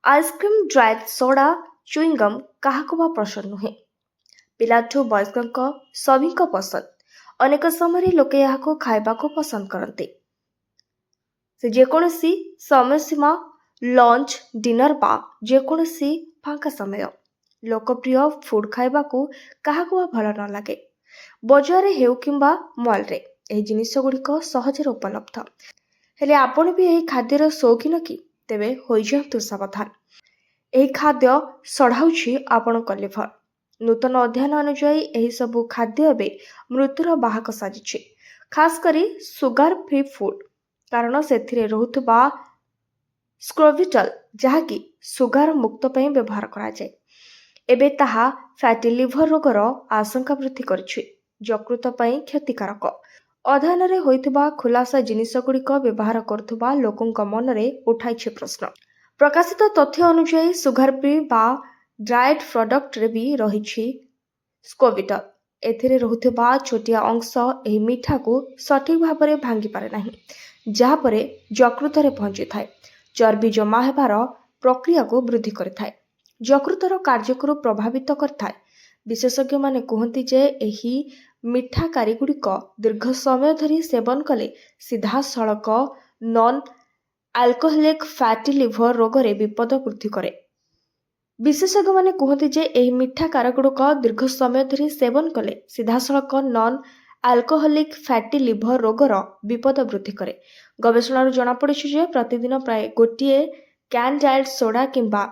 Ice cream dried soda चुईंगम काहाको बा पसंद नुहे पिलाठू वयस्क सभी पसंद। अनेक समय लोके यहाँ खाइबा पसंद करते से जेकोसी समय सीमा लंच डिनर बा जेकोसी फांका समय लोकप्रिय फुड खाइबा क्या भल न लगे बजार हेउ किंबा मॉल रे एही जिनिस गुड़िक सहजरे उपलब्ध हेले आपण भी यही खाद्यर शौकीन कि तेबे होई जातु सावधान। यही खाद्य सढ़ाऊँच आपण लिभर। नूतन अध्ययन अनुजाई यही सबु खाद्य एवं मृत्युर बाहक साजिछि खास करी सुगार फ्री फूड कारण से रोहुतबा स्क्रोविटल जहाँकि सुगार मुक्त पई व्यवहार करा जाए एबे ताहा फैटी लिभर रोगर आशंका वृद्धि करिछि यकृत पई क्षतिकारक। अध्ययन रे होइथिबा खुलासा जिनिस गुड़िक व्यवहार करुवा लोकों मनरे उठाई प्रश्न। प्रकाशित तथ्य अनुसार सुगार फ्री बा ड्राइड प्रोडक्ट रे भी रही स्कोविटल एथिरे रहुथिबा छोटिया अंश एही मिठा को सठिक भाव में भांगी पारे नाही जहाँपर यकृत रे पहुंची थाए चर्बी जमा हेबार प्रक्रिया को वृद्धि करिथाए यकृतर कार्य को प्रभावित करथाए। विशेषज्ञ माने कहती जे एही मिठा कारीगुड़िक दीर्घ समय धरी सेवन कले सीधा सड़क नॉन अल्कोहलिक फैटी लिवर रोगरे विपद वृद्धि करे। विशेषज्ञ माने कहते जे एही मिठा कारगुड़िक दीर्घ समय धरी सेवन कले सीधा सड़क नॉन अल्कोहलिक फैटी लिवर रोगर विपद वृद्धि करे। गवेषणा जनापड़ी जे प्रतिदिन प्राय गोटे कैन डाइड सोडा किंबा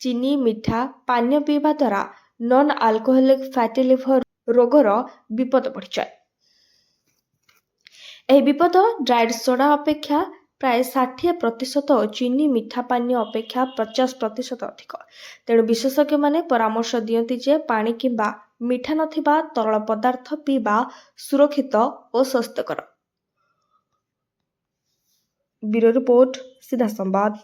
चीनी मिठा पानीय पीवा द्वारा नॉन अल्कोहलिक फैटी लिवर रोगर विपद बढ़ जाए। यह विपद ड्राइड सोडा अपेक्षा प्राय 60% और चीनी मिठा पानी अपेक्षा 50% अधिक। तेणु विशेषज्ञ माने परामर्श दियंती जे पानी किंबा मिठा नथिबा तरल पदार्थ पीवा सुरक्षित और स्वास्थ्यकर। ब्यूरो रिपोर्ट सीधा संवाद।